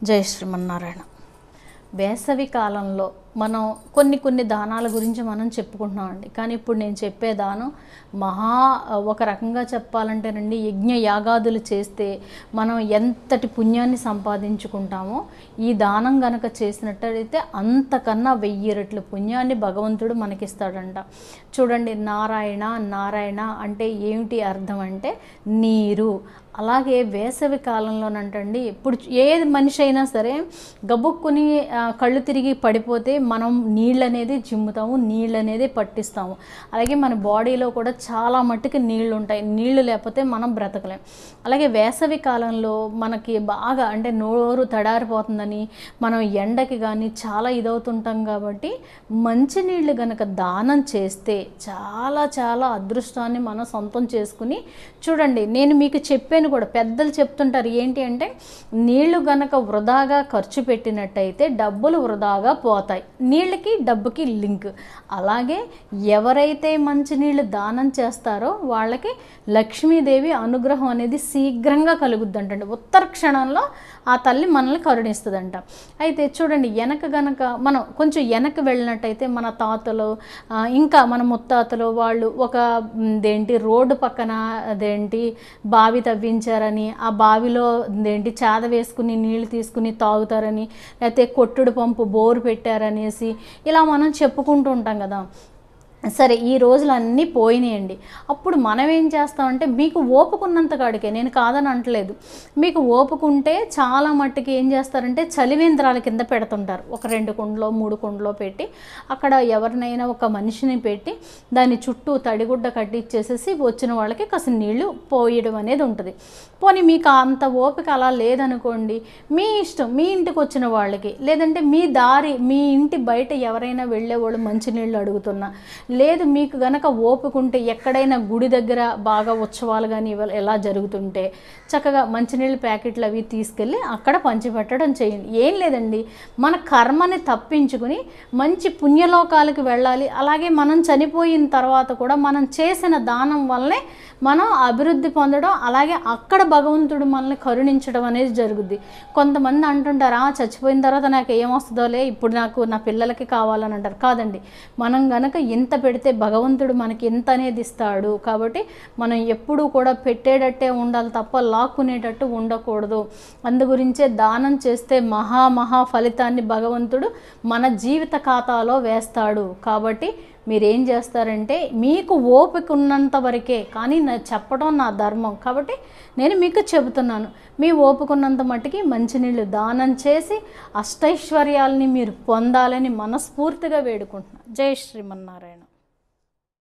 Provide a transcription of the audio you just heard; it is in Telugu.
జై శ్రీమన్నారాయణ. వేసవి కాలంలో మనం కొన్ని దానాల గురించి మనం చెప్పుకుంటున్నామండి. కానీ ఇప్పుడు నేను చెప్పే దానం ఒక రకంగా చెప్పాలంటేనండి, యజ్ఞ యాగాదులు చేస్తే మనం ఎంతటి పుణ్యాన్ని సంపాదించుకుంటామో ఈ దానం గనక చేసినట్టయితే అంతకన్నా 1000 రెట్ల పుణ్యాన్ని భగవంతుడు మనకిస్తాడంట. చూడండి, నారాయణ నారాయణ అంటే ఏమిటి అర్థం అంటే నీరు. అలాగే వేసవి కాలంలోనంటండి, ఇప్పుడు ఏది మనిషి అయినా సరే గబుక్కుని కళ్ళు తిరిగి పడిపోతే మనం నీళ్ళు అనేది చిమ్ముతాము, నీళ్ళు అనేది పట్టిస్తాము. అలాగే మన బాడీలో కూడా చాలా మట్టుకు నీళ్ళు ఉంటాయి. నీళ్లు లేకపోతే మనం బ్రతకలేం. అలాగే వేసవి కాలంలో మనకి బాగా అంటే నోరు తడారిపోతుందని మనం ఎండకి కానీ చాలా ఇదవుతుంటాం. కాబట్టి మంచినీళ్ళు గనక దానం చేస్తే చాలా చాలా అదృష్టాన్ని మనం సొంతం చేసుకుని, చూడండి నేను మీకు చెప్పాను కూడా, పెద్దలు చెప్తుంటారు ఏంటి అంటే, నీళ్లు గనక వృధాగా ఖర్చు పెట్టినట్టయితే డబ్బులు వృధాగా పోతాయి. నీళ్ళకి డబ్బుకి లింక్. అలాగే ఎవరైతే మంచినీళ్ళు దానం చేస్తారో వాళ్ళకి లక్ష్మీదేవి అనుగ్రహం అనేది శీఘ్రంగా కలుగుద్దంట. ఉత్తర క్షణంలో ఆ తల్లి మనల్ని కరుణిస్తుందంట. అయితే చూడండి, గనక మనం కొంచెం వెనక్కి వెళ్ళినట్టయితే మన తాతలు ఇంకా మన ముత్తాతలు వాళ్ళు రోడ్డు పక్కన బావి తవ్వించారని, ఆ బావిలో చాద వేసుకుని నీళ్లు తీసుకుని తాగుతారని, లేకపోతే కొట్టుడు పంపు బోరు పెట్టారనేసి ఇలా మనం చెప్పుకుంటూ ఉంటాం కదా. సరే, ఈ రోజులన్నీ పోయినాయండి. అప్పుడు మనం ఏం చేస్తామంటే, మీకు ఓపుకున్నంత కాడికే, నేను కాదని అంటలేదు, మీకు ఓపుకుంటే చాలా మట్టుకి ఏం చేస్తారంటే చలివేంద్రాల కింద పెడుతుంటారు. ఒక 2 కుండలో 3 కుండలో పెట్టి అక్కడ ఎవరినైనా ఒక మనిషిని పెట్టి దాని చుట్టూ తడిగుడ్డ కట్టించేసేసి వచ్చిన వాళ్ళకి కాస్త నీళ్లు పోయడం అనేది ఉంటుంది. పోనీ మీకు అంత ఓపిక అలా లేదనుకోండి, మీ ఇష్టం, మీ ఇంటికి వచ్చిన వాళ్ళకి, లేదంటే మీ ఇంటి బయట ఎవరైనా వెళ్ళేవాళ్ళు మంచినీళ్ళు అడుగుతున్నా, లేదు మీకు గనక ఓపుకుంటే ఎక్కడైనా గుడి దగ్గర బాగా ఉత్సవాలు కానీ ఎలా జరుగుతుంటే చక్కగా మంచినీళ్ళ ప్యాకెట్లు అవి తీసుకెళ్ళి అక్కడ పంచిపెట్టడం చేయండి. ఏం లేదండి, మన కర్మని తప్పించుకుని మంచి పుణ్యలోకాలకు వెళ్ళాలి. అలాగే మనం చనిపోయిన తర్వాత కూడా మనం చేసిన దానం వల్లనే మనం అభివృద్ధి పొందడం, అలాగే అక్కడ భగవంతుడు మనల్ని కరుణించడం అనేది జరుగుద్ది. కొంతమంది అంటుంటారు, చచ్చిపోయిన తర్వాత నాకు ఏమొస్తుందోలే, ఇప్పుడు నాకు నా పిల్లలకి కావాలని అంటారు. కాదండి, మనం గనక ఇంత పెడితే భగవంతుడు మనకి ఇంత అనేది ఇస్తాడు. కాబట్టి మనం ఎప్పుడూ కూడా పెట్టేటట్టే ఉండాలి తప్ప లాక్కునేటట్టు ఉండకూడదు. అందుగురించే దానం చేస్తే మహా ఫలితాన్ని భగవంతుడు మన జీవిత ఖాతాలో వేస్తాడు. కాబట్టి మీరేం చేస్తారంటే, మీకు ఓపిక ఉన్నంత వరకే, కానీ చెప్పడం నా ధర్మం కాబట్టి నేను మీకు చెబుతున్నాను. మీ ఓపికన్నంత మట్టుకి మంచినీళ్ళు దానం చేసి అష్టైశ్వర్యాలని మీరు పొందాలని మనస్ఫూర్తిగా వేడుకుంటున్నాను. జై శ్రీమన్నారాయణ.